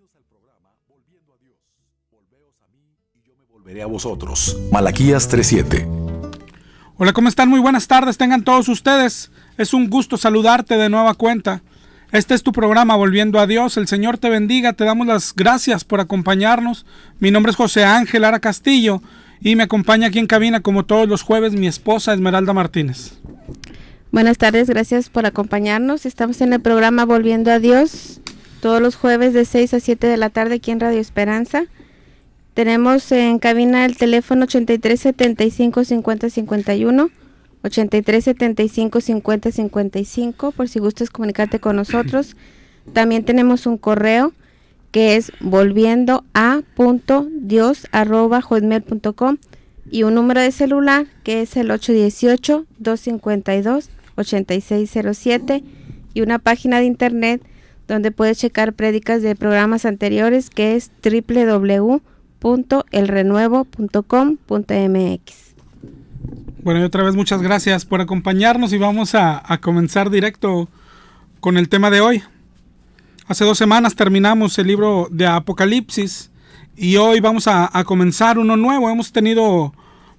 Bienvenidos al programa Volviendo a Dios. Volveos a mí y yo me volveré a vosotros. Malaquías 3:7. Hola, ¿cómo están? Muy buenas tardes, tengan todos ustedes. Es un gusto saludarte de nueva cuenta. Este es tu programa Volviendo a Dios. El Señor te bendiga, te damos las gracias por acompañarnos. Mi nombre es José Ángel Lara Castillo y me acompaña aquí en cabina como todos los jueves mi esposa Esmeralda Martínez. Buenas tardes, gracias por acompañarnos. Estamos en el programa Volviendo a Dios, todos los jueves de 6 a 7 de la tarde aquí en Radio Esperanza. Tenemos en cabina el teléfono 83 75 50 51, 83 75 50 55, por si gustas comunicarte con nosotros. También tenemos un correo que es volviendoa.dios@hotmail.com y un número de celular que es el 818-252-8607 y una página de internet donde puedes checar prédicas de programas anteriores que es www.elrenuevo.com.mx. Bueno, y otra vez muchas gracias por acompañarnos y vamos a comenzar directo con el tema de hoy. Hace 2 semanas terminamos el libro de Apocalipsis y hoy vamos a comenzar uno nuevo. Hemos tenido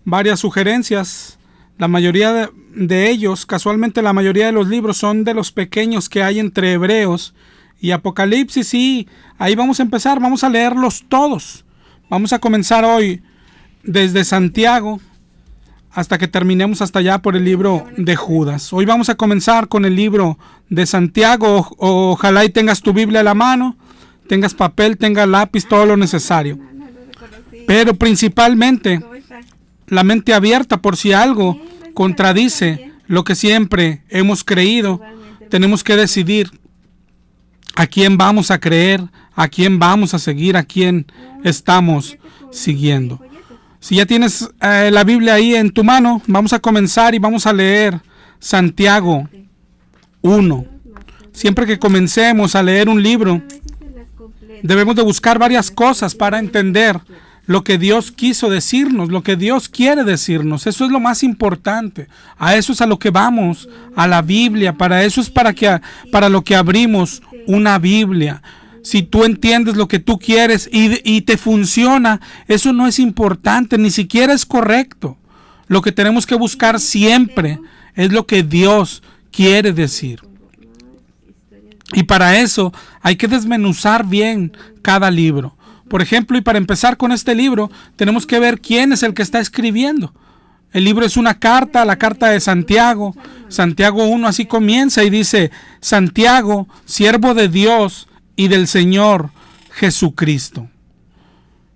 varias sugerencias. La mayoría de ellos, casualmente la mayoría de los libros son de los pequeños que hay entre Hebreos y Apocalipsis, y ahí vamos a empezar, vamos a leerlos todos. Vamos a comenzar hoy desde Santiago hasta que terminemos hasta allá por el libro de Judas. Hoy vamos a comenzar con el libro de Santiago. Ojalá y tengas tu Biblia a la mano, tengas papel, tengas lápiz, todo lo necesario. Pero principalmente la mente abierta por si algo contradice lo que siempre hemos creído. Tenemos que decidir a quién vamos a creer, a quién vamos a seguir, a quién estamos siguiendo. Si ya tienes la Biblia ahí en tu mano, vamos a comenzar y vamos a leer Santiago 1. Siempre que comencemos a leer un libro, debemos de buscar varias cosas para entender lo que Dios quiso decirnos, lo que Dios quiere decirnos. Eso es lo más importante. A eso es a lo que vamos, a la Biblia. Para eso es para lo que abrimos una Biblia. Si tú entiendes lo que tú quieres y te funciona, eso no es importante, ni siquiera es correcto. Lo que tenemos que buscar siempre es lo que Dios quiere decir. Y para eso hay que desmenuzar bien cada libro. Por ejemplo, y para empezar con este libro, tenemos que ver quién es el que está escribiendo. El libro es una carta, la carta de Santiago. Santiago 1 así comienza y dice: Santiago, siervo de Dios y del Señor Jesucristo.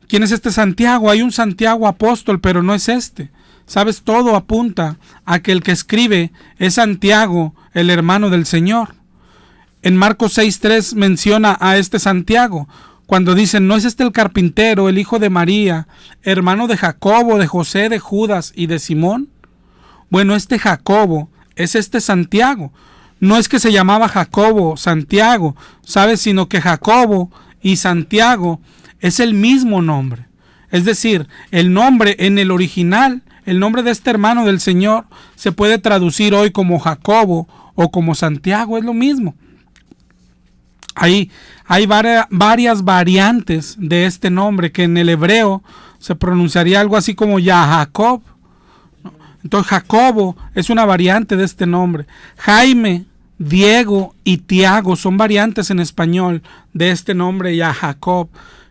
¿Quién es este Santiago? Hay un Santiago apóstol, pero no es este. Sabes, todo apunta a que el que escribe es Santiago, el hermano del Señor. En Marcos 6:3 menciona a este Santiago, cuando dicen: ¿no es este el carpintero, el hijo de María, hermano de Jacobo, de José, de Judas y de Simón? Bueno, este Jacobo es este Santiago. No es que se llamaba Jacobo, Santiago, ¿sabes? Sino que Jacobo y Santiago es el mismo nombre. Es decir, el nombre en el original, el nombre de este hermano del Señor, se puede traducir hoy como Jacobo o como Santiago, es lo mismo. Hay varias variantes de este nombre que en el hebreo se pronunciaría algo así como Jacob. Entonces Jacobo es una variante de este nombre. Jaime, Diego y Tiago son variantes en español de este nombre Jacob,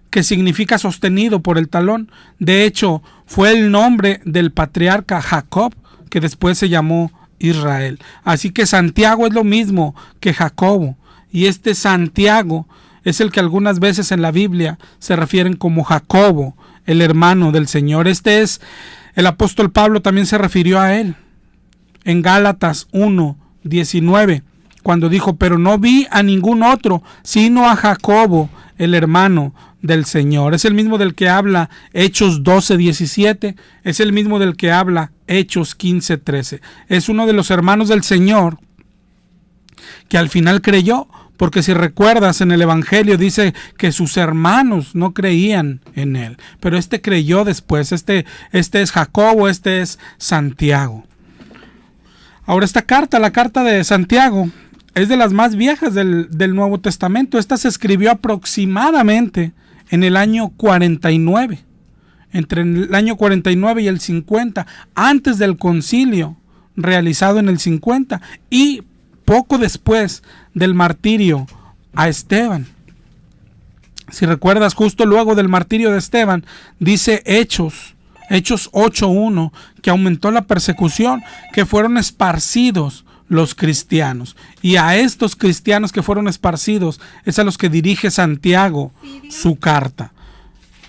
que significa sostenido por el talón. De hecho, fue el nombre del patriarca Jacob, que después se llamó Israel. Así que Santiago es lo mismo que Jacobo. Y este Santiago es el que algunas veces en la Biblia se refieren como Jacobo, el hermano del Señor. Este es, el apóstol Pablo también se refirió a él en Gálatas 1:19, cuando dijo: pero no vi a ningún otro, sino a Jacobo, el hermano del Señor. Es el mismo del que habla Hechos 12:17, es el mismo del que habla Hechos 15:13. Es uno de los hermanos del Señor que al final creyó, porque si recuerdas en el Evangelio dice que sus hermanos no creían en él, pero este creyó después. Este es Jacobo, este es Santiago. Ahora esta carta, la carta de Santiago, es de las más viejas del Nuevo Testamento. Esta se escribió aproximadamente en el año 49, entre el año 49 y el 50, antes del concilio realizado en el 50 y poco después del martirio a Esteban. Si recuerdas, justo luego del martirio de Esteban, dice Hechos 8:1, que aumentó la persecución, que fueron esparcidos los cristianos. Y a estos cristianos que fueron esparcidos es a los que dirige Santiago su carta.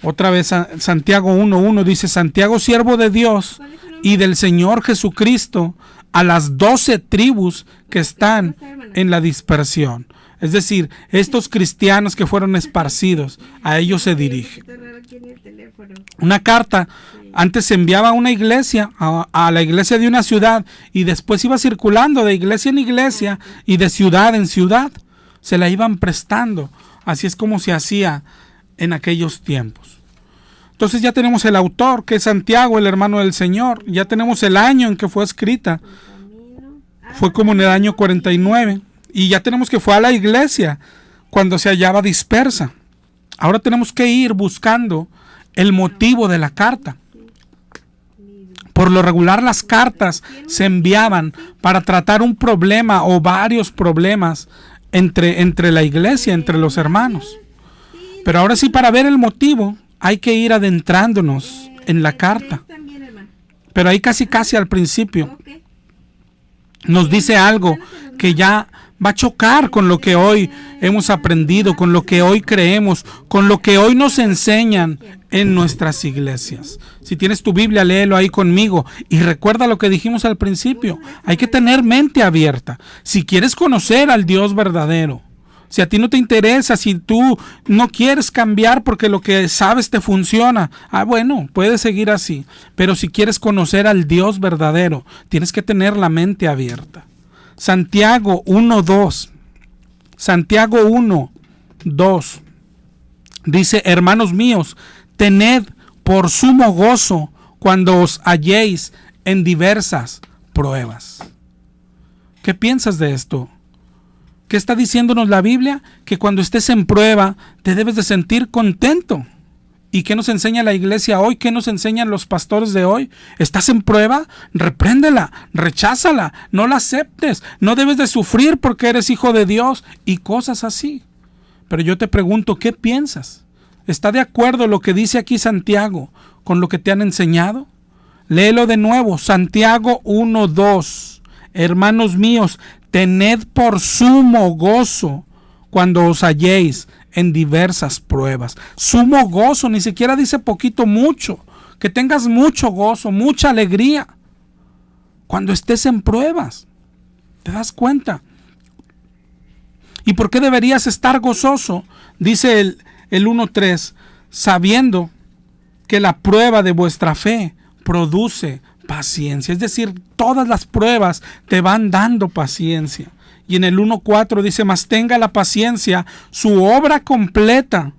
Otra vez Santiago 1:1 dice: Santiago, siervo de Dios y del Señor Jesucristo, a las 12 tribus que están en la dispersión. Es decir, estos cristianos que fueron esparcidos, a ellos se dirige. Una carta antes se enviaba a una iglesia, a la iglesia de una ciudad, y después iba circulando de iglesia en iglesia y de ciudad en ciudad. Se la iban prestando. Así es como se hacía en aquellos tiempos. Entonces ya tenemos el autor, que es Santiago, el hermano del Señor. Ya tenemos el año en que fue escrita. Fue como en el año 49. Y ya tenemos que fue a la iglesia cuando se hallaba dispersa. Ahora tenemos que ir buscando el motivo de la carta. Por lo regular, las cartas se enviaban para tratar un problema o varios problemas entre la iglesia, entre los hermanos. Pero ahora sí, para ver el motivo, hay que ir adentrándonos en la carta. Pero ahí casi al principio nos dice algo que ya va a chocar con lo que hoy hemos aprendido, con lo que hoy creemos, con lo que hoy nos enseñan en nuestras iglesias. Si tienes tu Biblia, léelo ahí conmigo y recuerda lo que dijimos al principio. Hay que tener mente abierta. Si quieres conocer al Dios verdadero, si a ti no te interesa, si tú no quieres cambiar porque lo que sabes te funciona, bueno, puedes seguir así. Pero si quieres conocer al Dios verdadero, tienes que tener la mente abierta. Santiago 1:2. Santiago 1:2 dice: hermanos míos, tened por sumo gozo cuando os halléis en diversas pruebas. ¿Qué piensas de esto? ¿Qué está diciéndonos la Biblia? Que cuando estés en prueba te debes de sentir contento. ¿Y qué nos enseña la iglesia hoy? ¿Qué nos enseñan los pastores de hoy? ¿Estás en prueba? Repréndela, recházala, no la aceptes. No debes de sufrir porque eres hijo de Dios y cosas así. Pero yo te pregunto, ¿qué piensas? ¿Está de acuerdo lo que dice aquí Santiago con lo que te han enseñado? Léelo de nuevo, Santiago 1:2. Hermanos míos, tened por sumo gozo cuando os halléis en diversas pruebas. Sumo gozo, ni siquiera dice poquito, mucho. Que tengas mucho gozo, mucha alegría cuando estés en pruebas. ¿Te das cuenta? ¿Y por qué deberías estar gozoso? Dice el 1:3, sabiendo que la prueba de vuestra fe produce paciencia. Es decir, todas las pruebas te van dando paciencia. Y en el 1:4 dice: mas tenga la paciencia su obra completa,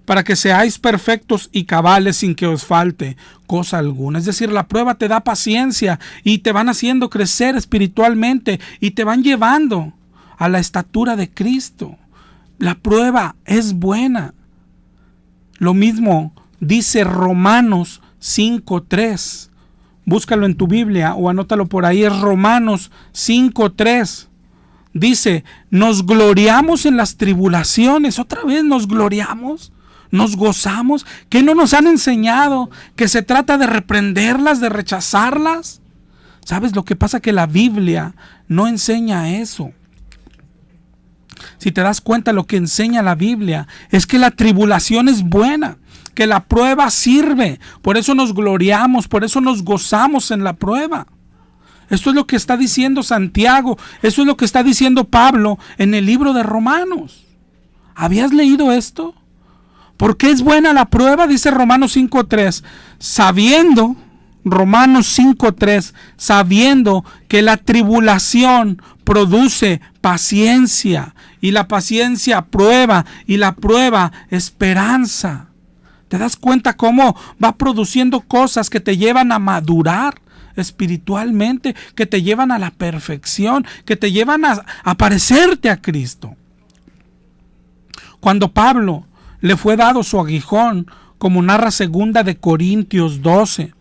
para que seáis perfectos y cabales sin que os falte cosa alguna. Es decir, la prueba te da paciencia y te van haciendo crecer espiritualmente y te van llevando a la estatura de Cristo. La prueba es buena. Lo mismo dice Romanos 5:3. Búscalo en tu Biblia o anótalo por ahí. Es Romanos 5:3. Dice: nos gloriamos en las tribulaciones. Otra vez nos gloriamos, nos gozamos. ¿Qué no nos han enseñado? Que se trata de reprenderlas, de rechazarlas. ¿Sabes lo que pasa? Que la Biblia no enseña eso. Si te das cuenta, lo que enseña la Biblia es que la tribulación es buena, que la prueba sirve. Por eso nos gloriamos, por eso nos gozamos en la prueba. Esto es lo que está diciendo Santiago, eso es lo que está diciendo Pablo en el libro de Romanos. ¿Habías leído esto? ¿Por qué es buena la prueba? Dice Romanos 5:3, sabiendo, Romanos 5:3, sabiendo que la tribulación produce paciencia, y la paciencia prueba, y la prueba esperanza. ¿Te das cuenta cómo va produciendo cosas que te llevan a madurar espiritualmente, que te llevan a la perfección, que te llevan a parecerte a Cristo. Cuando Pablo le fue dado su aguijón, como narra 2 de Corintios 12,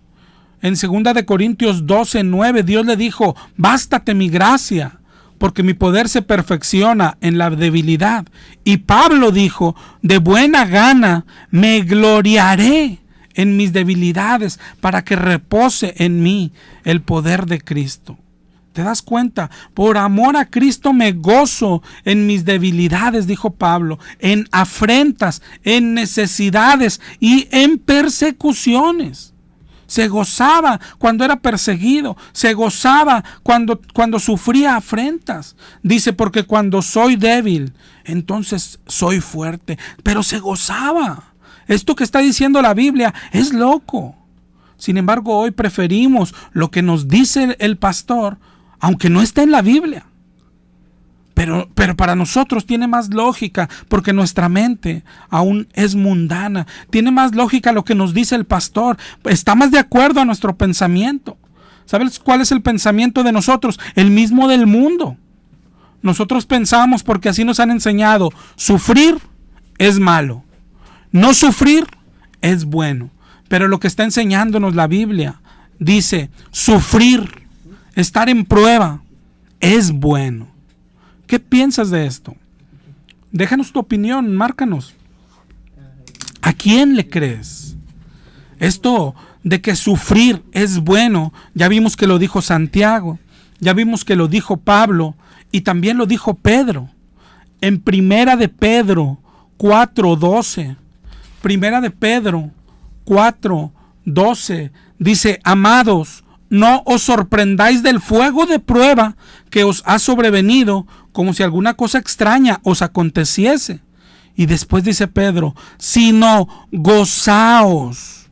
en 2 de Corintios 12, 9, Dios le dijo: bástate mi gracia, porque mi poder se perfecciona en la debilidad. Y Pablo dijo: de buena gana me gloriaré en mis debilidades, para que repose en mí el poder de Cristo. ¿Te das cuenta? Por amor a Cristo me gozo en mis debilidades, dijo Pablo, en afrentas, en necesidades y en persecuciones. Se gozaba cuando era perseguido, se gozaba cuando sufría afrentas. Dice: porque cuando soy débil, entonces soy fuerte. Pero se gozaba. Esto que está diciendo la Biblia es loco. Sin embargo, hoy preferimos lo que nos dice el pastor, aunque no está en la Biblia. Pero para nosotros tiene más lógica, porque nuestra mente aún es mundana. Tiene más lógica lo que nos dice el pastor. Está más de acuerdo a nuestro pensamiento. ¿Sabes cuál es el pensamiento de nosotros? El mismo del mundo. Nosotros pensamos, porque así nos han enseñado, sufrir es malo, no sufrir es bueno. Pero lo que está enseñándonos la Biblia dice: sufrir, estar en prueba, es bueno. ¿Qué piensas de esto? Déjanos tu opinión, márcanos. ¿A quién le crees? Esto de que sufrir es bueno, ya vimos que lo dijo Santiago, ya vimos que lo dijo Pablo y también lo dijo Pedro. En Primera de Pedro 4:12, Primera de Pedro 4:12 dice: amados, no os sorprendáis del fuego de prueba que os ha sobrevenido, como si alguna cosa extraña os aconteciese. Y después dice Pedro: sino gozaos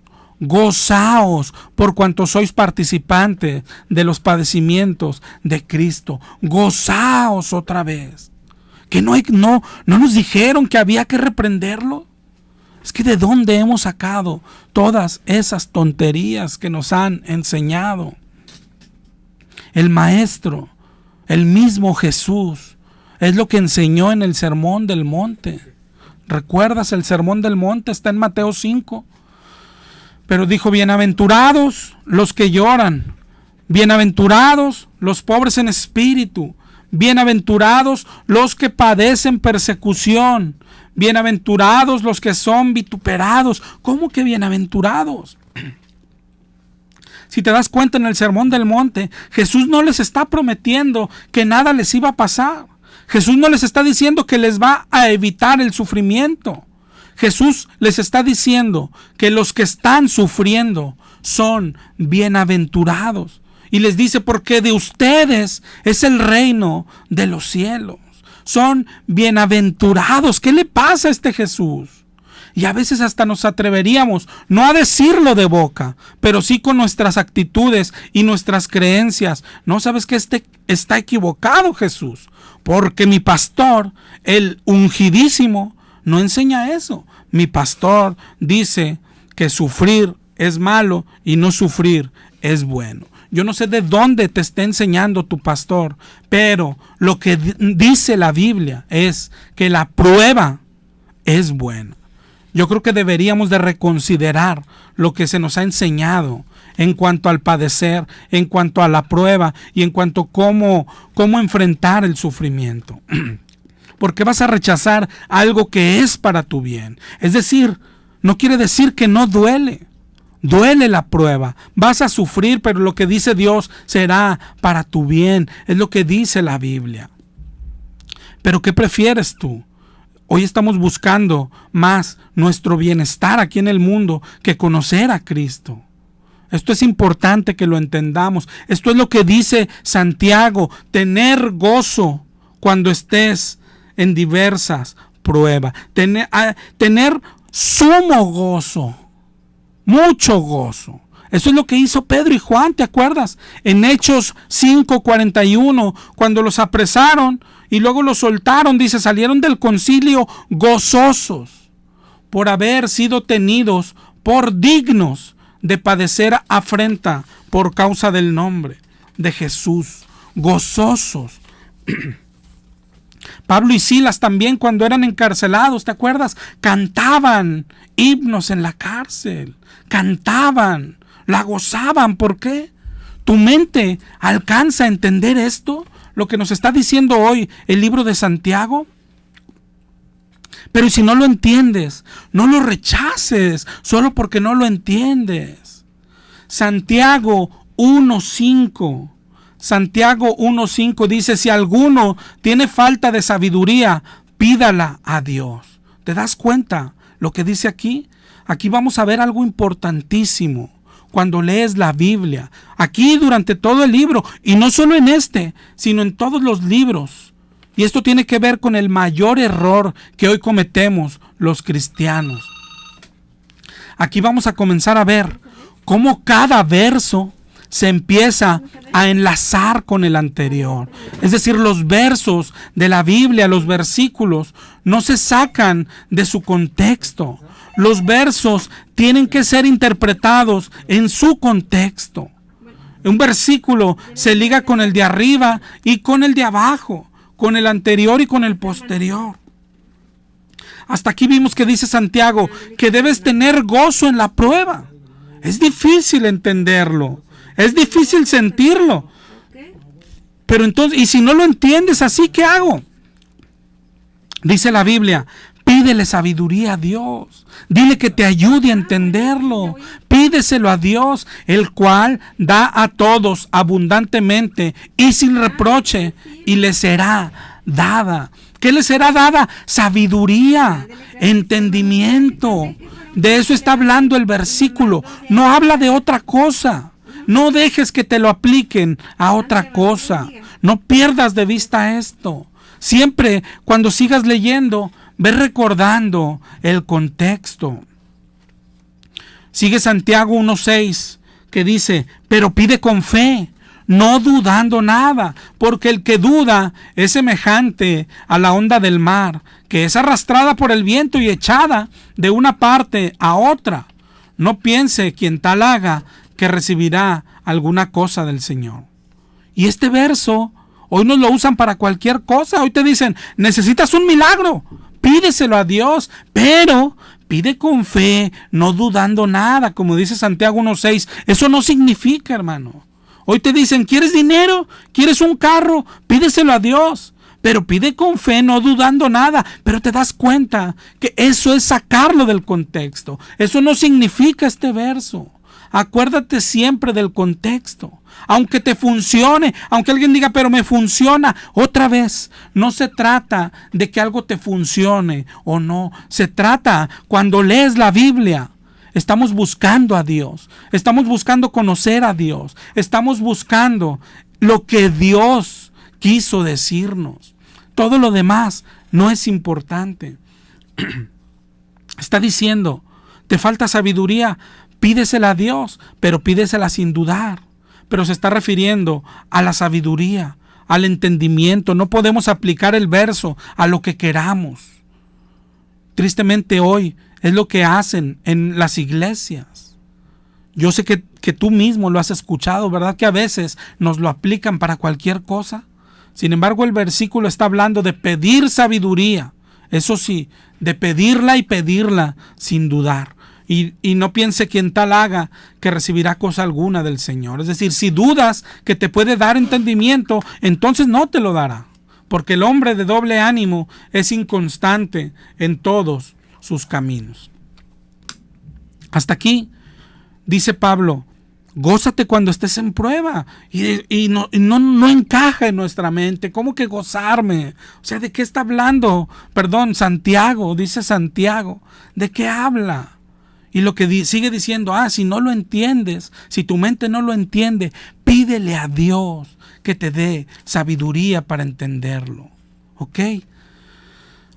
por cuanto sois participantes de los padecimientos de Cristo. Gozaos otra vez. Que no nos dijeron que había que reprenderlo. Es que ¿de dónde hemos sacado todas esas tonterías que nos han enseñado? El Maestro, el mismo Jesús, es lo que enseñó en el Sermón del Monte. ¿Recuerdas el Sermón del Monte? Está en Mateo 5. Pero dijo: bienaventurados los que lloran, bienaventurados los pobres en espíritu, bienaventurados los que padecen persecución, bienaventurados los que son vituperados. ¿Cómo que bienaventurados? Si te das cuenta, en el Sermón del Monte, Jesús no les está prometiendo que nada les iba a pasar. Jesús no les está diciendo que les va a evitar el sufrimiento. Jesús les está diciendo que los que están sufriendo son bienaventurados. Y les dice: porque de ustedes es el reino de los cielos. Son bienaventurados. ¿Qué le pasa a este Jesús? Y a veces hasta nos atreveríamos no a decirlo de boca, pero sí con nuestras actitudes y nuestras creencias. No, sabes que está equivocado Jesús, porque mi pastor, el ungidísimo, no enseña eso. Mi pastor dice que sufrir es malo y no sufrir es bueno. Yo no sé de dónde te está enseñando tu pastor, pero lo que dice la Biblia es que la prueba es buena. Yo creo que deberíamos de reconsiderar lo que se nos ha enseñado en cuanto al padecer, en cuanto a la prueba y en cuanto a cómo enfrentar el sufrimiento. Porque vas a rechazar algo que es para tu bien. Es decir, no quiere decir que no duele. Duele la prueba, vas a sufrir, pero lo que dice Dios será para tu bien. Es lo que dice la Biblia. Pero ¿qué prefieres tú? Hoy estamos buscando más nuestro bienestar aquí en el mundo que conocer a Cristo. Esto es importante que lo entendamos. Esto es lo que dice Santiago: tener gozo cuando estés en diversas pruebas. Tener sumo gozo, mucho gozo. Eso es lo que hizo Pedro y Juan, ¿te acuerdas? En Hechos 5:41, cuando los apresaron y luego los soltaron, dice: salieron del concilio gozosos por haber sido tenidos por dignos de padecer afrenta por causa del nombre de Jesús, gozosos. Pablo y Silas también, cuando eran encarcelados, ¿te acuerdas? Cantaban himnos en la cárcel, cantaban, la gozaban. ¿Por qué? ¿Tu mente alcanza a entender esto? Lo que nos está diciendo hoy el libro de Santiago. Pero si no lo entiendes, no lo rechaces solo porque no lo entiendes. Santiago 1:5. Santiago 1:5 dice: si alguno tiene falta de sabiduría, pídala a Dios. ¿Te das cuenta lo que dice aquí? Aquí vamos a ver algo importantísimo cuando lees la Biblia. Aquí durante todo el libro, y no solo en este, sino en todos los libros. Y esto tiene que ver con el mayor error que hoy cometemos los cristianos. Aquí vamos a comenzar a ver cómo cada verso se empieza a enlazar con el anterior. Es decir, los versos de la Biblia, los versículos, no se sacan de su contexto. Los versos tienen que ser interpretados en su contexto. Un versículo se liga con el de arriba y con el de abajo, con el anterior y con el posterior. Hasta aquí vimos que dice Santiago que debes tener gozo en la prueba. Es difícil entenderlo. Es difícil sentirlo. Pero entonces, y si no lo entiendes así, ¿qué hago? Dice la Biblia: pídele sabiduría a Dios. Dile que te ayude a entenderlo. Pídeselo a Dios, el cual da a todos abundantemente y sin reproche, y le será dada. ¿Qué le será dada? Sabiduría, entendimiento. De eso está hablando el versículo. No habla de otra cosa. No dejes que te lo apliquen a otra cosa. No pierdas de vista esto. Siempre cuando sigas leyendo, ve recordando el contexto. Sigue Santiago 1:6, que dice: pero pide con fe, no dudando nada, porque el que duda es semejante a la onda del mar, que es arrastrada por el viento y echada de una parte a otra. No piense quien tal haga que recibirá alguna cosa del Señor. Y este verso hoy nos lo usan para cualquier cosa. Hoy te dicen: necesitas un milagro, pídeselo a Dios, pero pide con fe, no dudando nada, como dice Santiago 1:6. Eso no significa, hermano. Hoy te dicen: ¿quieres dinero? ¿Quieres un carro? Pídeselo a Dios, pero pide con fe, no dudando nada. Pero te das cuenta que eso es sacarlo del contexto. Eso no significa este verso. Acuérdate siempre del contexto. Aunque te funcione, aunque alguien diga: pero me funciona. Otra vez, no se trata de que algo te funcione o no. Se trata, cuando lees la Biblia, estamos buscando a Dios. Estamos buscando conocer a Dios. Estamos buscando lo que Dios quiso decirnos. Todo lo demás no es importante. Está diciendo: te falta sabiduría, pídesela a Dios, pero pídesela sin dudar. Pero se está refiriendo a la sabiduría, al entendimiento. No podemos aplicar el verso a lo que queramos. Tristemente hoy es lo que hacen en las iglesias. Yo sé que tú mismo lo has escuchado, ¿verdad? Que a veces nos lo aplican para cualquier cosa. Sin embargo, el versículo está hablando de pedir sabiduría. Eso sí, de pedirla y pedirla sin dudar. Y no piense quien tal haga que recibirá cosa alguna del Señor. Es decir, si dudas que te puede dar entendimiento, entonces no te lo dará. Porque el hombre de doble ánimo es inconstante en todos sus caminos. Hasta aquí dice Pablo: gózate cuando estés en prueba. Y no encaja en nuestra mente. ¿Cómo que gozarme? O sea, ¿de qué está hablando? Perdón, Santiago, dice Santiago. ¿De qué habla? Y lo que sigue diciendo: si no lo entiendes, si tu mente no lo entiende, pídele a Dios que te dé sabiduría para entenderlo. ¿Ok?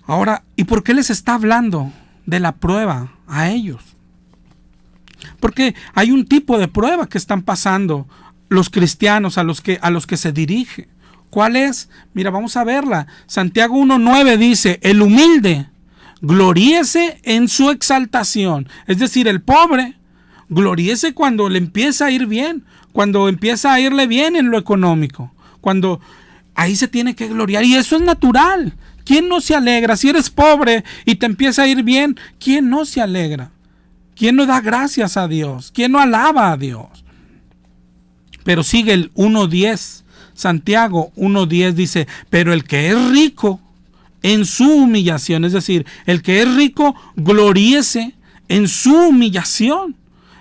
Ahora, ¿y por qué les está hablando de la prueba a ellos? Porque hay un tipo de prueba que están pasando los cristianos a los que se dirige. ¿Cuál es? Mira, vamos a verla. Santiago 1:9 dice: el humilde gloríese en su exaltación. Es decir, el pobre, Gloríese cuando le empieza a ir bien, cuando empieza a irle bien en lo económico, cuando ahí se tiene que gloriar, y eso es natural. ¿Quién no se alegra? Si eres pobre y te empieza a ir bien, ¿quién no se alegra? ¿Quién no da gracias a Dios? ¿Quién no alaba a Dios? Pero sigue el 1:10. Santiago 1:10 dice, pero el que es rico en su humillación, es decir, el que es rico, gloríese en su humillación.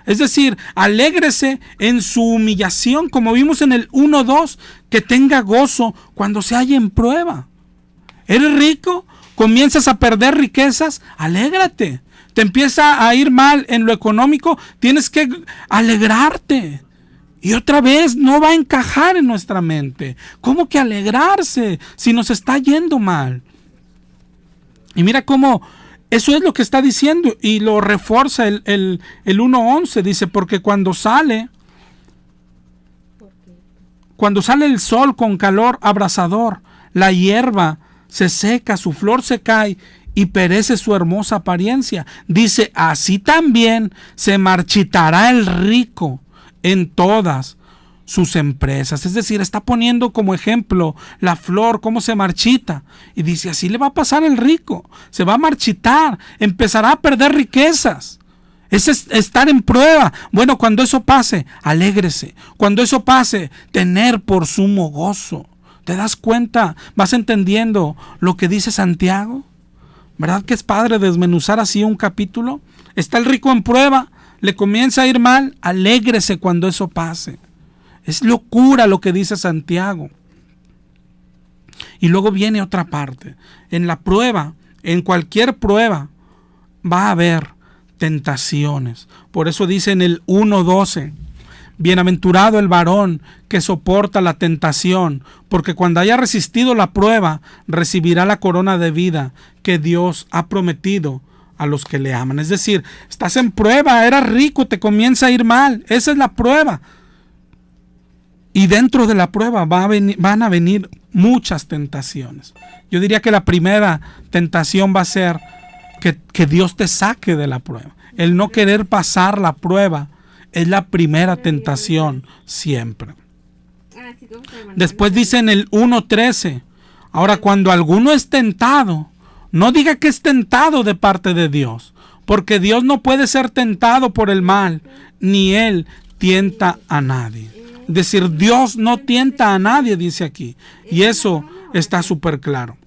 Es decir, alégrese en su humillación, como vimos en el 1:2, que tenga gozo cuando se halla en prueba. ¿Eres rico? ¿Comienzas a perder riquezas? Alégrate. ¿Te empieza a ir mal en lo económico? Tienes que alegrarte. Y otra vez, no va a encajar en nuestra mente. ¿Cómo que alegrarse si nos está yendo mal? Y mira cómo eso es lo que está diciendo y lo refuerza el 1:11. Dice, porque cuando sale el sol con calor abrasador, la hierba se seca, su flor se cae y perece su hermosa apariencia. Dice, así también se marchitará el rico en todas sus empresas. Es decir, está poniendo como ejemplo la flor, cómo se marchita. Y dice, así le va a pasar al rico. Se va a marchitar, empezará a perder riquezas. Es estar en prueba. Bueno, cuando eso pase, alégrese. Cuando eso pase, tener por sumo gozo. ¿Te das cuenta? ¿Vas entendiendo lo que dice Santiago? ¿Verdad que es padre desmenuzar así un capítulo? Está el rico en prueba, le comienza a ir mal, alégrese cuando eso pase. Es locura lo que dice Santiago. Y luego viene otra parte. En la prueba, en cualquier prueba, va a haber tentaciones. Por eso dice en el 1:12, bienaventurado el varón que soporta la tentación, porque cuando haya resistido la prueba, recibirá la corona de vida que Dios ha prometido a los que le aman. Es decir, estás en prueba, eras rico, te comienza a ir mal. Esa es la prueba. Y dentro de la prueba van a venir muchas tentaciones. Yo diría que la primera tentación va a ser que Dios te saque de la prueba. El no querer pasar la prueba es la primera tentación siempre. Después dice en el 1:13, ahora cuando alguno es tentado, no diga que es tentado de parte de Dios, porque Dios no puede ser tentado por el mal, ni Él tienta a nadie. Es decir, Dios no tienta a nadie, dice aquí, y eso está súper claro.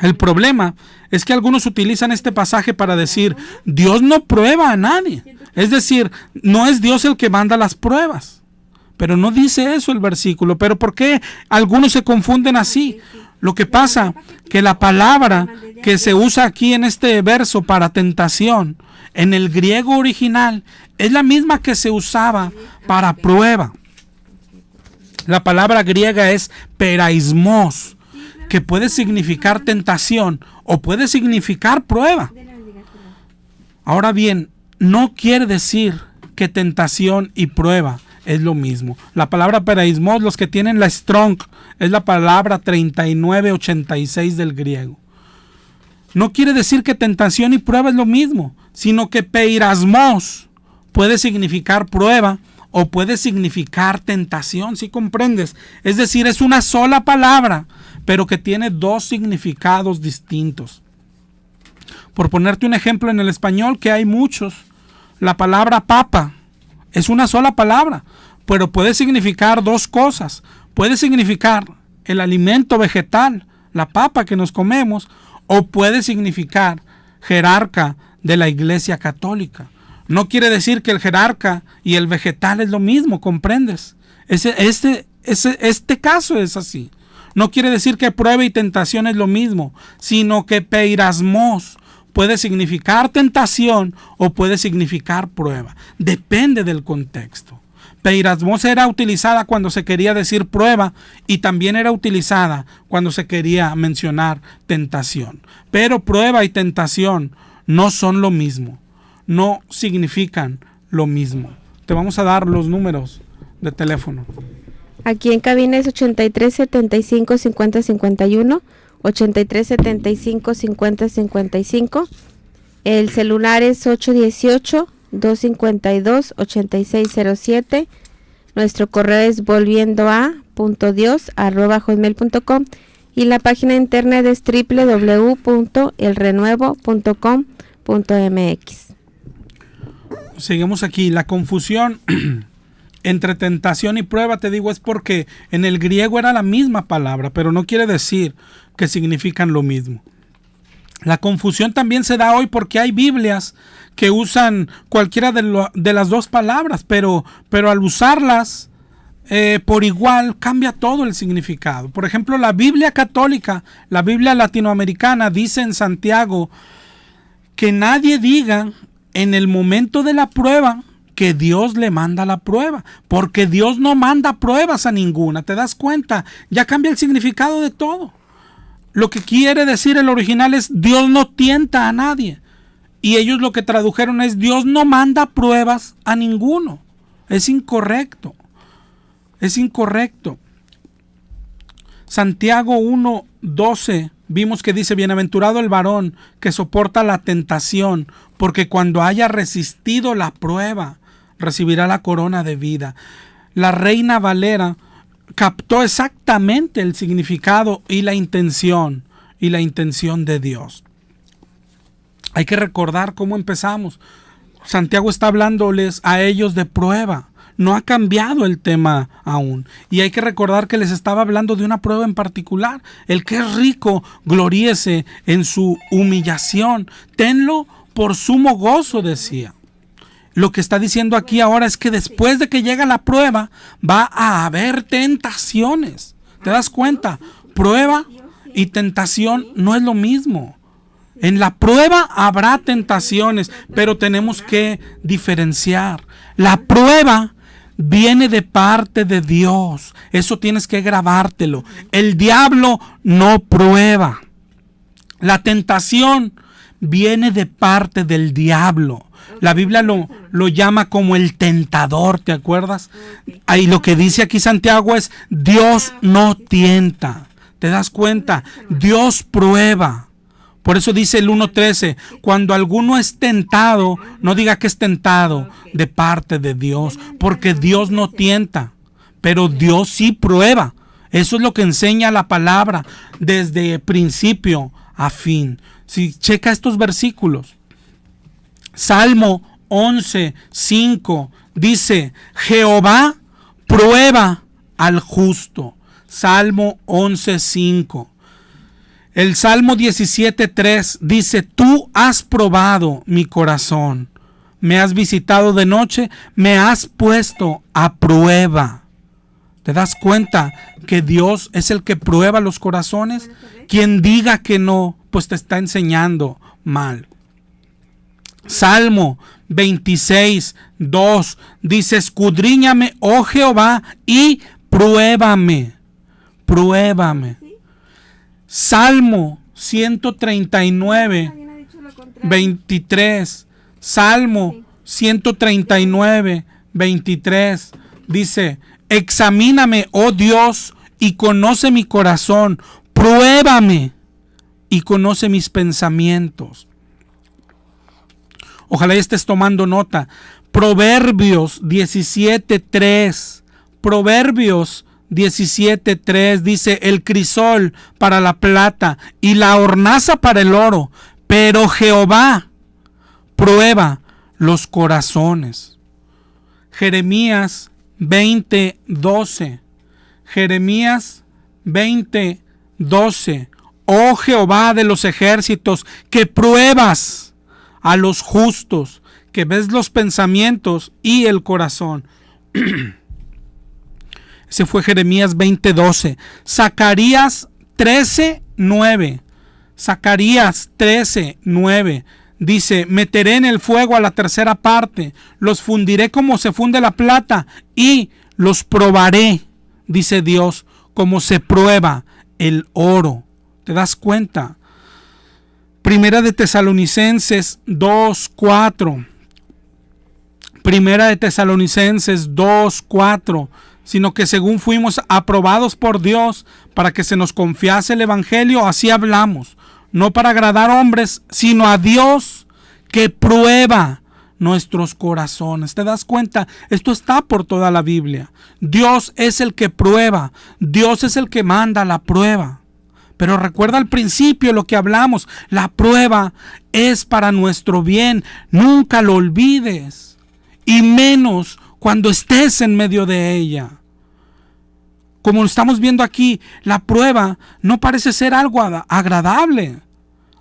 El problema es que algunos utilizan este pasaje para decir, Dios no prueba a nadie. Es decir, no es Dios el que manda las pruebas. Pero no dice eso el versículo. ¿Pero por qué algunos se confunden así? Lo que pasa que la palabra que se usa aquí en este verso para tentación, en el griego original, es la misma que se usaba para prueba. La palabra griega es peraismos, que puede significar tentación o puede significar prueba. Ahora bien, no quiere decir que tentación y prueba es lo mismo. La palabra peraismos, los que tienen la Strong, es la palabra 3986 del griego. No quiere decir que tentación y prueba es lo mismo, sino que peirasmos puede significar prueba o puede significar tentación, ¿sí comprendes? Es decir, es una sola palabra, pero que tiene dos significados distintos. Por ponerte un ejemplo en el español, que hay muchos, la palabra papa es una sola palabra, pero puede significar dos cosas. Puede significar el alimento vegetal, la papa que nos comemos, o puede significar jerarca de la Iglesia Católica. No quiere decir que el jerarca y el vegetal es lo mismo, ¿comprendes? Este caso es así. No quiere decir que prueba y tentación es lo mismo, sino que peirasmos puede significar tentación o puede significar prueba. Depende del contexto. Peirasmos era utilizada cuando se quería decir prueba y también era utilizada cuando se quería mencionar tentación. Pero prueba y tentación no son lo mismo, no significan lo mismo. Te vamos a dar los números de teléfono. Aquí en cabina es 83 75 50 51, 83 75 50 55. El celular es 818 252-8607. Nuestro correo es volviendoa.dios@hotmail.com y la página internet es www.elrenuevo.com.mx. Seguimos aquí. La confusión entre tentación y prueba, te digo, es porque en el griego era la misma palabra, pero no quiere decir que significan lo mismo. La confusión también se da hoy porque hay Biblias que usan cualquiera de las dos palabras, pero al usarlas por igual cambia todo el significado. Por ejemplo, la Biblia católica, la Biblia latinoamericana, dice en Santiago que nadie diga en el momento de la prueba que Dios le manda la prueba, porque Dios no manda pruebas a ninguna. ¿Te das cuenta? Ya cambia el significado de todo. Lo que quiere decir el original es Dios no tienta a nadie. Y ellos lo que tradujeron es Dios no manda pruebas a ninguno. Es incorrecto. Es incorrecto. Santiago 1:12 vimos que dice: bienaventurado el varón que soporta la tentación, porque cuando haya resistido la prueba, recibirá la corona de vida. La Reina Valera captó exactamente el significado y la intención de Dios. Hay que recordar cómo empezamos. Santiago está hablándoles a ellos de prueba. No ha cambiado el tema aún. Y hay que recordar que les estaba hablando de una prueba en particular. El que es rico, gloríese en su humillación. Tenlo por sumo gozo, decía. Lo que está diciendo aquí ahora es que después de que llega la prueba, va a haber tentaciones. ¿Te das cuenta? Prueba y tentación no es lo mismo. En la prueba habrá tentaciones, pero tenemos que diferenciar. La prueba viene de parte de Dios. Eso tienes que grabártelo. El diablo no prueba. La tentación viene de parte del diablo. La Biblia lo llama como el tentador, ¿te acuerdas? Ahí lo que dice aquí Santiago es: Dios no tienta. ¿Te das cuenta? Dios prueba. Por eso dice el 1:13, cuando alguno es tentado, no diga que es tentado de parte de Dios, porque Dios no tienta, pero Dios sí prueba. Eso es lo que enseña la palabra desde principio a fin. Si checa estos versículos, Salmo 11:5 dice: Jehová prueba al justo. Salmo 11:5. El Salmo 17:3 dice: tú has probado mi corazón, me has visitado de noche, me has puesto a prueba. ¿Te das cuenta que Dios es el que prueba los corazones? Quien diga que no, pues te está enseñando mal. Salmo 26:2 dice: escudriñame, oh Jehová, y pruébame. Pruébame. Salmo 139:23. Salmo 139:23 dice: examíname, oh Dios, y conoce mi corazón. Pruébame y conoce mis pensamientos. Ojalá estés tomando nota. Proverbios 17:3. Proverbios 17:3 dice: el crisol para la plata y la hornaza para el oro, pero Jehová prueba los corazones. Jeremías 20:12. Jeremías 20:12. Oh Jehová de los ejércitos, que pruebas a los justos, que ves los pensamientos y el corazón. Ese fue Jeremías 20:12. Zacarías 13:9. Zacarías 13:9 dice: meteré en el fuego a la tercera parte, los fundiré como se funde la plata y los probaré, dice Dios, como se prueba el oro. ¿Te das cuenta? Primera de Tesalonicenses 2:4. Primera de Tesalonicenses 2:4. Sino que según fuimos aprobados por Dios para que se nos confiase el evangelio, así hablamos, no para agradar a hombres, sino a Dios, que prueba nuestros corazones. ¿Te das cuenta? Esto está por toda la Biblia. Dios es el que prueba. Dios es el que manda la prueba. Pero recuerda al principio lo que hablamos. La prueba es para nuestro bien. Nunca lo olvides. Y menos cuando estés en medio de ella. Como estamos viendo aquí, la prueba no parece ser algo agradable.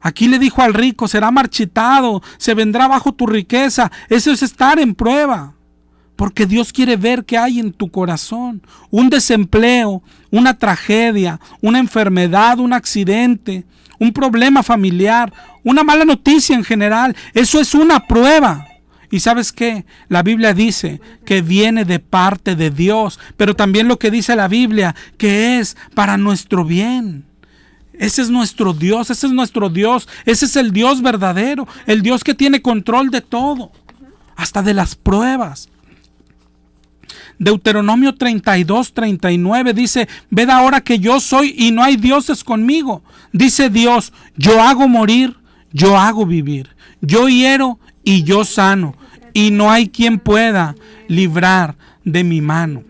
Aquí le dijo al rico, será marchitado, se vendrá bajo tu riqueza. Eso es estar en prueba. Porque Dios quiere ver qué hay en tu corazón. Un desempleo, una tragedia, una enfermedad, un accidente, un problema familiar, una mala noticia en general. Eso es una prueba. ¿Y sabes qué? La Biblia dice que viene de parte de Dios, pero también lo que dice la Biblia, que es para nuestro bien. Ese es nuestro Dios, ese es nuestro Dios, ese es el Dios verdadero, el Dios que tiene control de todo, hasta de las pruebas. Deuteronomio 32:39 dice, ved ahora que yo soy y no hay dioses conmigo. Dice Dios, yo hago morir, yo hago vivir, yo hiero y yo sano, y no hay quien pueda librar de mi mano.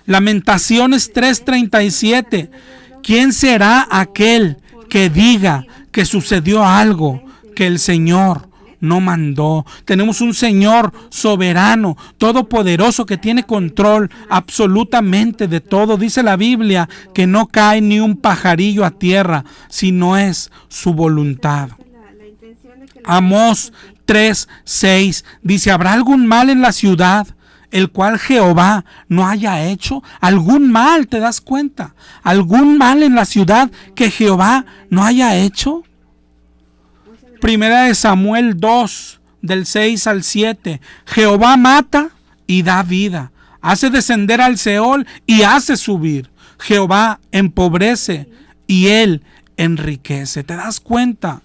Lamentaciones 3:37. ¿Quién será aquel que diga que sucedió algo que el Señor no mandó? Tenemos un Señor soberano, todopoderoso, que tiene control absolutamente de todo. Dice la Biblia que no cae ni un pajarillo a tierra si no es su voluntad. Amós 3:6 dice, ¿habrá algún mal en la ciudad el cual Jehová no haya hecho? ¿Algún mal, te das cuenta? ¿Algún mal en la ciudad que Jehová no haya hecho? Primera de Samuel 2, del 6 al 7. Jehová mata y da vida, hace descender al Seol y hace subir. Jehová empobrece y él enriquece. ¿Te das cuenta?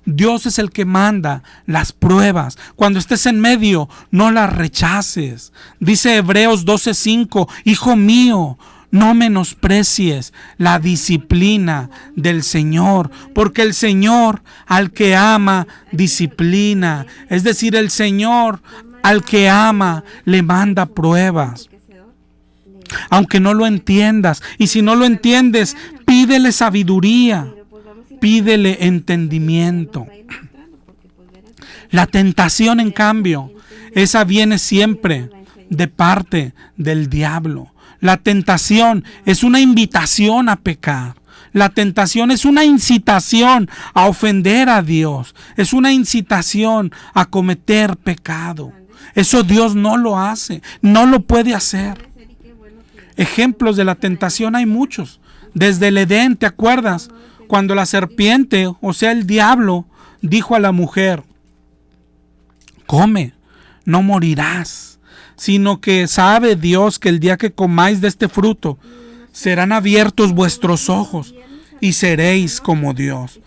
Dios es el que manda las pruebas. Cuando estés en medio, no las rechaces. Dice Hebreos 12:5, hijo mío, no menosprecies la disciplina del Señor, porque el Señor al que ama disciplina. Es decir, el Señor al que ama le manda pruebas. Aunque no lo entiendas, y si no lo entiendes, pídele sabiduría. Pídele entendimiento. La tentación, en cambio, esa viene siempre de parte del diablo. La tentación es una invitación a pecar. La tentación es una incitación a ofender a Dios. Es una incitación a cometer pecado. Eso Dios no lo hace, no lo puede hacer. Ejemplos de la tentación hay muchos. Desde el Edén, ¿te acuerdas? Cuando la serpiente, o sea el diablo, dijo a la mujer, come, no morirás, sino que sabe Dios que el día que comáis de este fruto, serán abiertos vuestros ojos y seréis como Dios.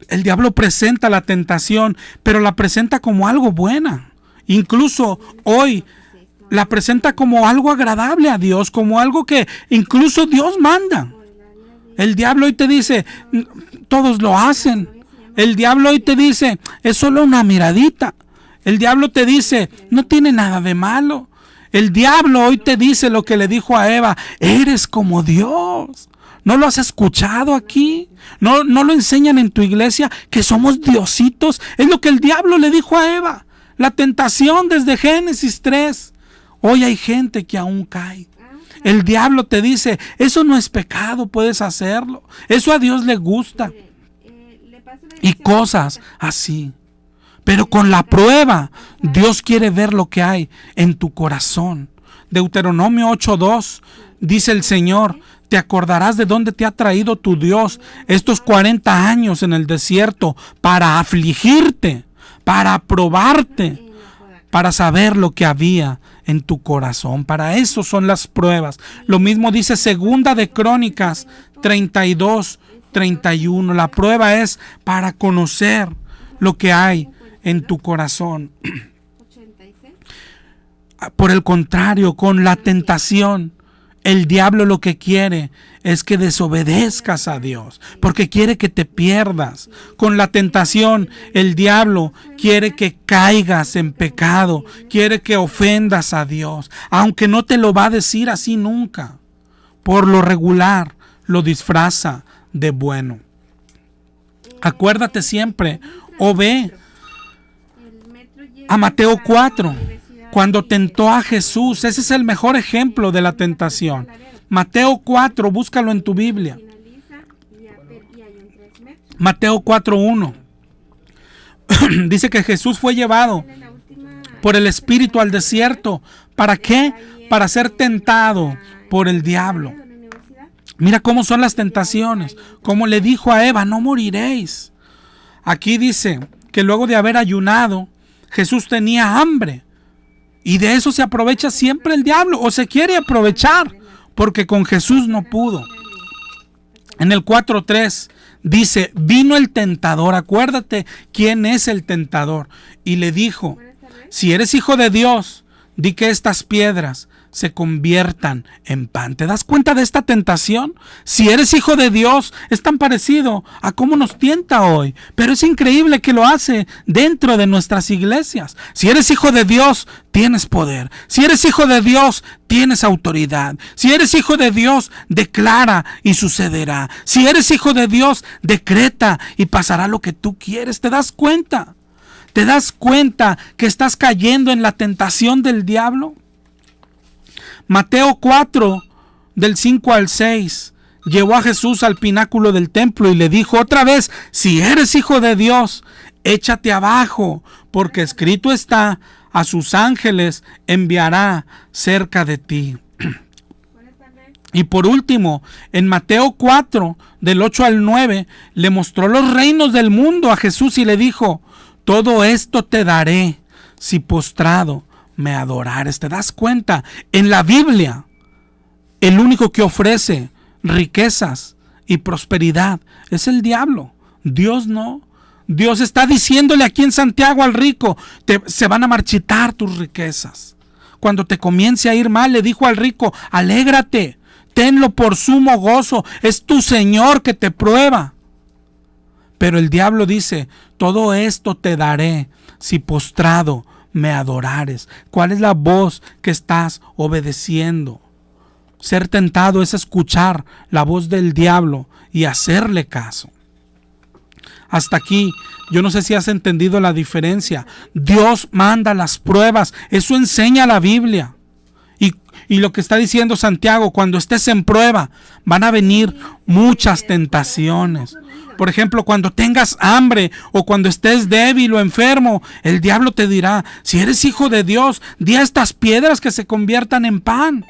El diablo presenta la tentación, pero la presenta como algo buena. Incluso hoy la presenta como algo agradable a Dios, como algo que incluso Dios manda. El diablo hoy te dice, todos lo hacen. El diablo hoy te dice, es solo una miradita. El diablo te dice, no tiene nada de malo. El diablo hoy te dice lo que le dijo a Eva, eres como Dios. ¿No lo has escuchado aquí? ¿No lo enseñan en tu iglesia que somos diositos? Es lo que el diablo le dijo a Eva. La tentación desde Génesis 3. Hoy hay gente que aún cae. El diablo te dice, eso no es pecado, puedes hacerlo. Eso a Dios le gusta. Y cosas así. Pero con la prueba, Dios quiere ver lo que hay en tu corazón. Deuteronomio 8:2 dice el Señor, te acordarás de dónde te ha traído tu Dios estos 40 años en el desierto para afligirte, para probarte, para saber lo que había en tu corazón. Para eso son las pruebas. Lo mismo dice Segunda de Crónicas 32:31. La prueba es para conocer lo que hay en tu corazón. Por el contrario, con la tentación El diablo lo que quiere es que desobedezcas a Dios, porque quiere que te pierdas. Con la tentación, el diablo quiere que caigas en pecado, quiere que ofendas a Dios, aunque no te lo va a decir así nunca. Por lo regular, lo disfraza de bueno. Acuérdate siempre, o ve a Mateo 4, cuando tentó a Jesús. Ese es el mejor ejemplo de la tentación. Mateo 4, búscalo en tu Biblia. Mateo 4:1. Dice que Jesús fue llevado por el Espíritu al desierto. ¿Para qué? Para ser tentado por el diablo. Mira cómo son las tentaciones. Como le dijo a Eva, no moriréis. Aquí dice que luego de haber ayunado, Jesús tenía hambre. Y de eso se aprovecha siempre el diablo, o se quiere aprovechar, porque con Jesús no pudo. En el 4:3 dice, vino el tentador, acuérdate quién es el tentador, y le dijo, si eres hijo de Dios, di que estas piedras se conviertan en pan. ¿Te das cuenta de esta tentación? Si eres hijo de Dios, es tan parecido a cómo nos tienta hoy, pero es increíble que lo hace dentro de nuestras iglesias. Si eres hijo de Dios, tienes poder. Si eres hijo de Dios, tienes autoridad. Si eres hijo de Dios, declara y sucederá. Si eres hijo de Dios, decreta y pasará lo que tú quieres. ¿Te das cuenta? ¿Te das cuenta que estás cayendo en la tentación del diablo? Mateo 4, del 5 al 6, llevó a Jesús al pináculo del templo y le dijo otra vez, si eres hijo de Dios, échate abajo, porque escrito está, a sus ángeles enviará cerca de ti. Y por último, en Mateo 4, del 8 al 9, le mostró los reinos del mundo a Jesús y le dijo, todo esto te daré si postrado me adorares. ¿Te das cuenta? En la Biblia, el único que ofrece riquezas y prosperidad es el diablo. Dios no. Dios está diciéndole aquí en Santiago al rico, se van a marchitar tus riquezas. Cuando te comience a ir mal, le dijo al rico, alégrate, tenlo por sumo gozo, es tu Señor que te prueba. Pero el diablo dice, todo esto te daré si postrado me adorares. ¿Cuál es la voz que estás obedeciendo? Ser tentado es escuchar la voz del diablo y hacerle caso. Hasta aquí, yo no sé si has entendido la diferencia. Dios manda las pruebas, eso enseña la Biblia. Y lo que está diciendo Santiago, cuando estés en prueba, van a venir muchas tentaciones. Por ejemplo, cuando tengas hambre o cuando estés débil o enfermo, el diablo te dirá, si eres hijo de Dios, di a estas piedras que se conviertan en pan.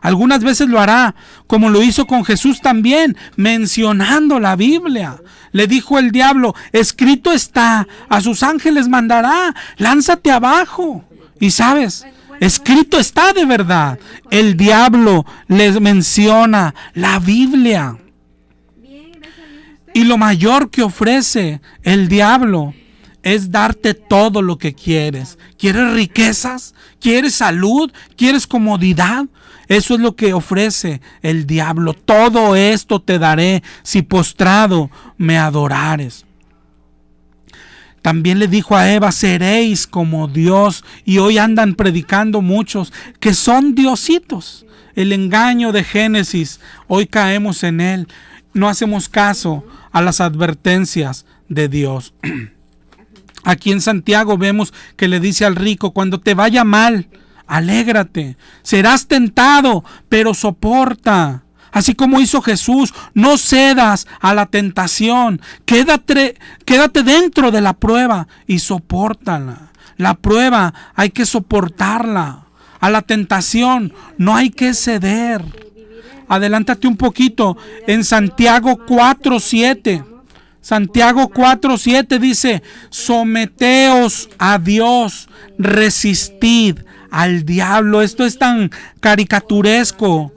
Algunas veces lo hará, como lo hizo con Jesús también, mencionando la Biblia. Le dijo el diablo, escrito está, a sus ángeles mandará, lánzate abajo. Y sabes, escrito está de verdad. El diablo les menciona la Biblia. Y lo mayor que ofrece el diablo es darte todo lo que quieres. ¿Quieres riquezas? ¿Quieres salud? ¿Quieres comodidad? Eso es lo que ofrece el diablo. Todo esto te daré si postrado me adorares. También le dijo a Eva, seréis como Dios. Y hoy andan predicando muchos que son diositos. El engaño de Génesis, hoy caemos en él. No hacemos caso a las advertencias de Dios. Aquí en Santiago vemos que le dice al rico, cuando te vaya mal, alégrate. Serás tentado, pero soporta. Así como hizo Jesús, no cedas a la tentación. Quédate dentro de la prueba y sopórtala. La prueba hay que soportarla. A la tentación no hay que ceder. Adelántate un poquito en Santiago 4:7. Santiago 4:7 dice, someteos a Dios, resistid al diablo. Esto es tan caricaturesco.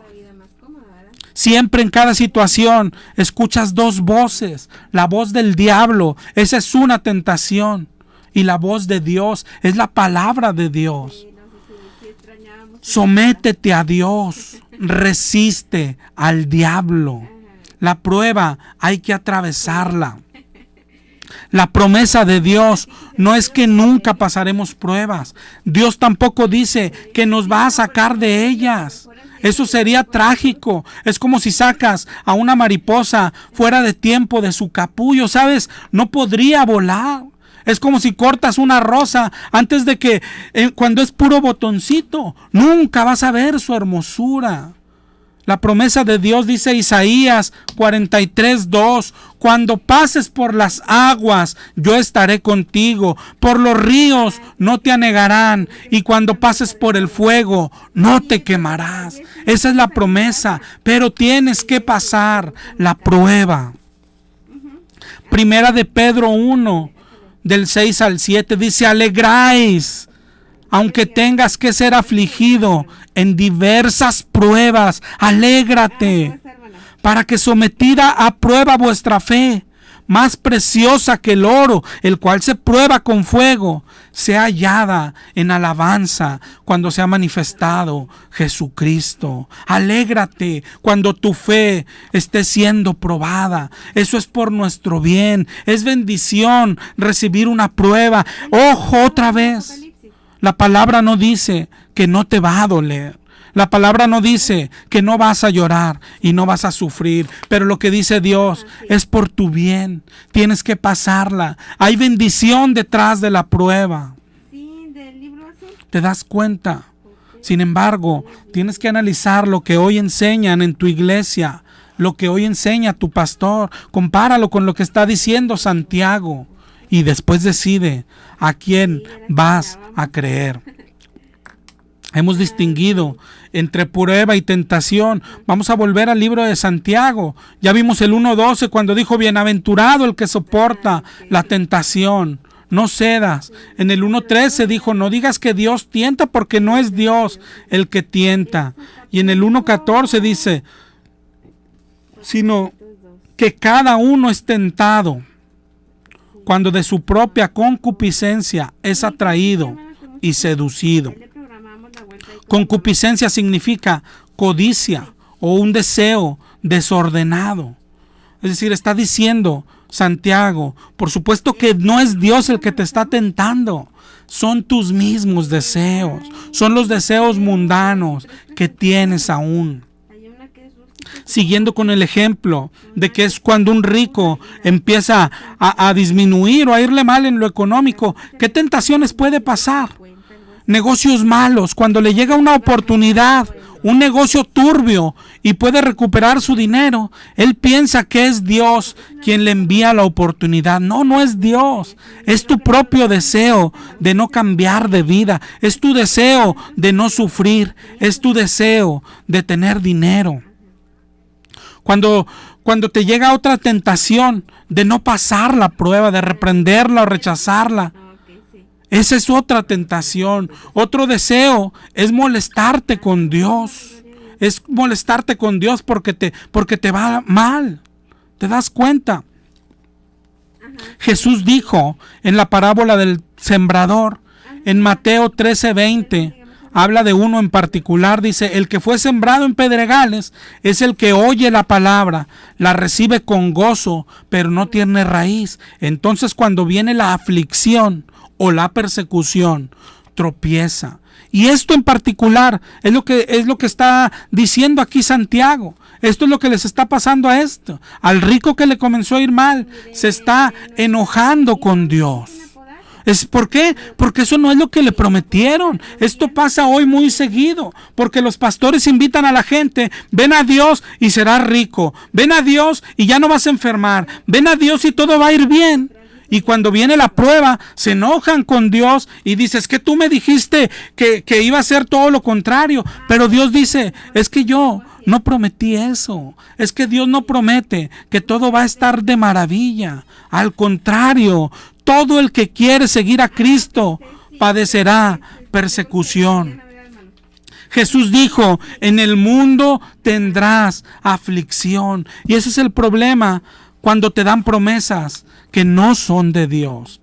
Siempre en cada situación escuchas dos voces. La voz del diablo, esa es una tentación. Y la voz de Dios es la palabra de Dios. Sométete a Dios. resiste al diablo. La prueba hay que atravesarla. La promesa de Dios no es que nunca pasaremos pruebas. Dios tampoco dice que nos va a sacar de ellas. Eso sería trágico. Es como si sacas a una mariposa fuera de tiempo de su capullo, ¿sabes? No podría volar. Es como si cortas una rosa antes de que, cuando es puro botoncito, nunca vas a ver su hermosura. La promesa de Dios dice Isaías 43:2, cuando pases por las aguas, yo estaré contigo, por los ríos no te anegarán, y cuando pases por el fuego, no te quemarás. Esa es la promesa, pero tienes que pasar la prueba. Primera de Pedro 1, del 6 al 7, dice, alegráis, aunque tengas que ser afligido en diversas pruebas, alégrate, para que sometida a prueba vuestra fe, más preciosa que el oro, el cual se prueba con fuego, sea hallada en alabanza cuando sea manifestado Jesucristo. Alégrate cuando tu fe esté siendo probada. Eso es por nuestro bien. Es bendición recibir una prueba. Ojo, otra vez. La palabra no dice que no te va a doler. La palabra no dice que no vas a llorar y no vas a sufrir, pero lo que dice Dios es por tu bien. Tienes que pasarla. Hay bendición detrás de la prueba. ¿Te das cuenta? Sin embargo, tienes que analizar lo que hoy enseñan en tu iglesia, lo que hoy enseña tu pastor. Compáralo con lo que está diciendo Santiago y después decide a quién vas a creer. Hemos distinguido entre prueba y tentación. Vamos a volver al libro de Santiago. Ya vimos el 1:12 cuando dijo, bienaventurado el que soporta la tentación. No cedas. En el 1:13 dijo, no digas que Dios tienta, porque no es Dios el que tienta. Y en el 1:14 dice, sino que cada uno es tentado cuando de su propia concupiscencia es atraído y seducido. Concupiscencia significa codicia o un deseo desordenado. Es decir, está diciendo Santiago, por supuesto que no es Dios el que te está tentando, son tus mismos deseos, son los deseos mundanos que tienes aún. Siguiendo con el ejemplo de que es cuando un rico empieza a disminuir o a irle mal en lo económico, ¿qué tentaciones puede pasar? Negocios malos, cuando le llega una oportunidad, un negocio turbio y puede recuperar su dinero, él piensa que es Dios quien le envía la oportunidad. No, no es Dios, es tu propio deseo de no cambiar de vida, es tu deseo de no sufrir, es tu deseo de tener dinero. Cuando te llega otra tentación de no pasar la prueba, de reprenderla o rechazarla, esa es otra tentación. Otro deseo es molestarte con Dios. Es molestarte con Dios porque te va mal. ¿Te das cuenta? Jesús dijo en la parábola del sembrador, en Mateo 13:20, habla de uno en particular, dice, el que fue sembrado en pedregales es el que oye la palabra, la recibe con gozo, pero no tiene raíz. Entonces cuando viene la aflicción o la persecución, tropieza. Y esto en particular es lo que está diciendo aquí Santiago. Esto es lo que les está pasando al rico que le comenzó a ir mal. Se está enojando con Dios. ¿Por qué? Porque eso no es lo que le prometieron. Esto pasa hoy muy seguido, porque los pastores invitan a la gente, ven a Dios y serás rico, ven a Dios y ya no vas a enfermar, ven a Dios y todo va a ir bien. Y cuando viene la prueba, se enojan con Dios y dices que tú me dijiste que iba a ser todo lo contrario. Pero Dios dice, es que yo no prometí eso. Es que Dios no promete que todo va a estar de maravilla. Al contrario, todo el que quiere seguir a Cristo padecerá persecución. Jesús dijo, en el mundo tendrás aflicción. Y ese es el problema cuando te dan promesas que no son de Dios.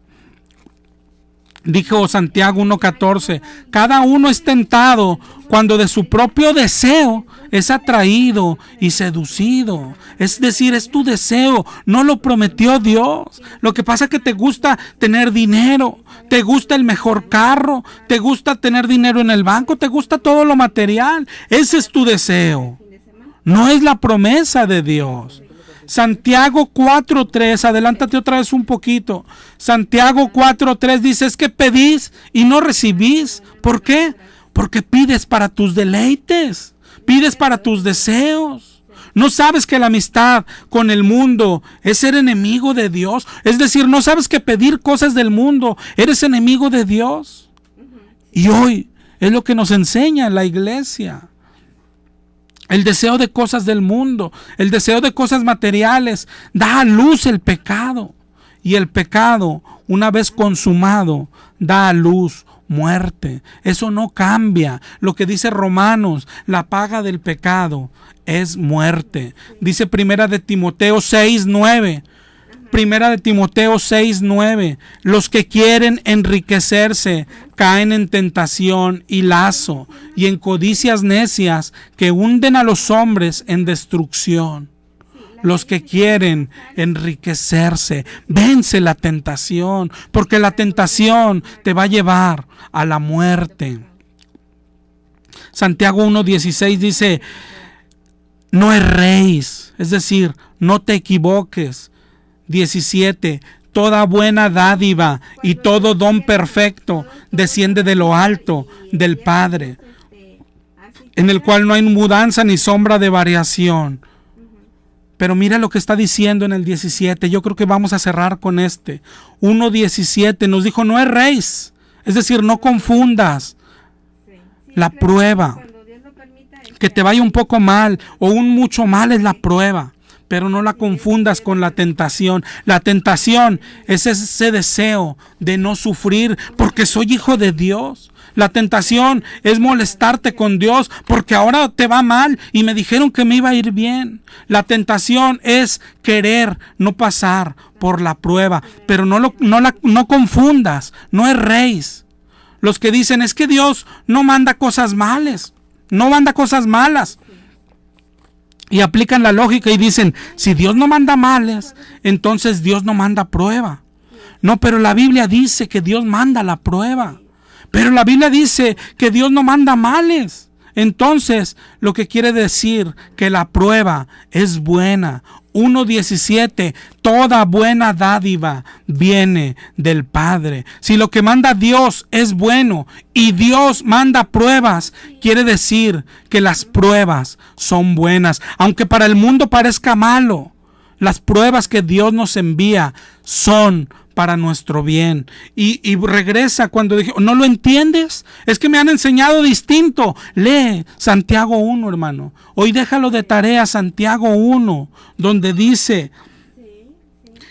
Dijo Santiago 1:14, cada uno es tentado cuando de su propio deseo es atraído y seducido. Es decir, es tu deseo, no lo prometió Dios. Lo que pasa es que te gusta tener dinero, te gusta el mejor carro, te gusta tener dinero en el banco, te gusta todo lo material. Ese es tu deseo, no es la promesa de Dios. Santiago 4:3, adelántate otra vez un poquito. Santiago 4:3 dice, es que pedís y no recibís. ¿Por qué? Porque pides para tus deleites, pides para tus deseos. ¿No sabes que la amistad con el mundo es ser enemigo de Dios? Es decir, ¿no sabes que pedir cosas del mundo eres enemigo de Dios? Y hoy es lo que nos enseña la iglesia. El deseo de cosas del mundo, el deseo de cosas materiales, da a luz el pecado. Y el pecado, una vez consumado, da a luz muerte. Eso no cambia. Lo que dice Romanos, la paga del pecado es muerte. Dice Primera de Timoteo 6:9. Primera de Timoteo 6:9. Los que quieren enriquecerse caen en tentación y lazo y en codicias necias que hunden a los hombres en destrucción. Los que quieren enriquecerse, vence la tentación, porque la tentación te va a llevar a la muerte. Santiago 1:16 dice, no erréis, es decir, no te equivoques. 17, toda buena dádiva y todo don perfecto desciende de lo alto del Padre, en el cual no hay mudanza ni sombra de variación. Pero mira lo que está diciendo en el 17. Yo creo que vamos a cerrar con este. 1:17 nos dijo, no erréis, es decir, no confundas la prueba. Que te vaya un poco mal o un mucho mal es la prueba. Pero no la confundas con la tentación. La tentación es ese deseo de no sufrir porque soy hijo de Dios. La tentación es molestarte con Dios porque ahora te va mal y me dijeron que me iba a ir bien. La tentación es querer no pasar por la prueba. Pero no confundas, no erréis. Los que dicen es que Dios no manda cosas malas, no manda cosas malas. Y aplican la lógica y dicen, si Dios no manda males, entonces Dios no manda prueba. No, pero la Biblia dice que Dios manda la prueba. Pero la Biblia dice que Dios no manda males. Entonces, lo que quiere decir que la prueba es buena. 1:17, toda buena dádiva viene del Padre. Si lo que manda Dios es bueno y Dios manda pruebas, quiere decir que las pruebas son buenas. Aunque para el mundo parezca malo, las pruebas que Dios nos envía son para nuestro bien. Y regresa cuando dije, ¿no lo entiendes? Es que me han enseñado distinto. Lee Santiago 1, hermano. Hoy déjalo de tarea, Santiago 1, donde dice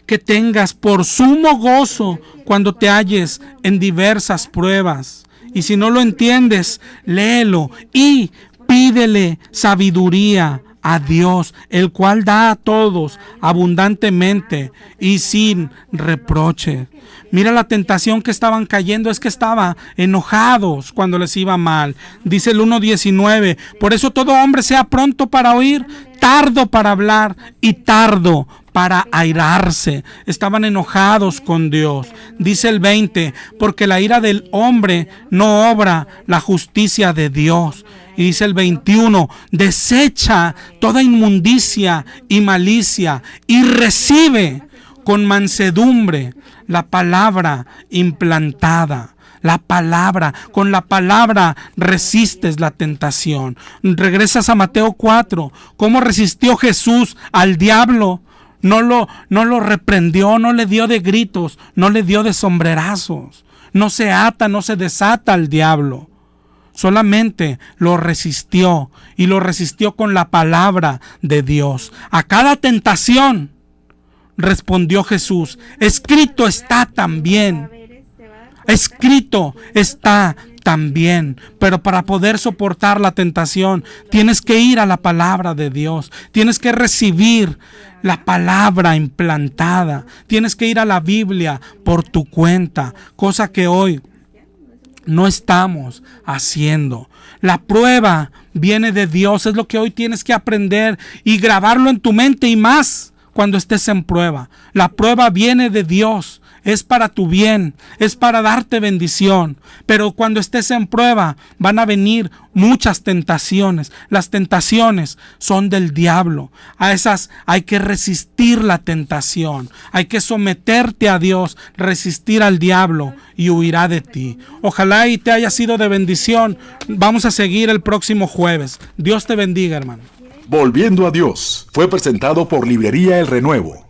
que tengas por sumo gozo cuando te halles en diversas pruebas. Y si no lo entiendes, léelo y pídele sabiduría a Dios, el cual da a todos abundantemente y sin reproche. Mira la tentación que estaban cayendo, es que estaban enojados cuando les iba mal. Dice el 1:19, por eso todo hombre sea pronto para oír, tardo para hablar y tardo para airarse. Estaban enojados con Dios. Dice el 20, porque la ira del hombre no obra la justicia de Dios. Y dice el 21, desecha toda inmundicia y malicia y recibe con mansedumbre la palabra implantada. La palabra, con la palabra resistes la tentación. Regresas a Mateo 4, ¿cómo resistió Jesús al diablo? No lo reprendió, no le dio de gritos, no le dio de sombrerazos. No se ata, no se desata al diablo. Solamente lo resistió y lo resistió con la palabra de Dios. A cada tentación respondió Jesús, escrito está también. Escrito está también. Pero para poder soportar la tentación, tienes que ir a la palabra de Dios. Tienes que recibir la palabra implantada. Tienes que ir a la Biblia por tu cuenta, cosa que hoy no estamos haciendo. La prueba viene de Dios, es lo que hoy tienes que aprender y grabarlo en tu mente, y más cuando estés en prueba. La prueba viene de Dios, es para tu bien, es para darte bendición. Pero cuando estés en prueba van a venir muchas tentaciones. Las tentaciones son del diablo. A esas hay que resistir la tentación. Hay que someterte a Dios, resistir al diablo y huirá de ti. Ojalá y te haya sido de bendición. Vamos a seguir el próximo jueves. Dios te bendiga, hermano. Volviendo a Dios fue presentado por Librería El Renuevo.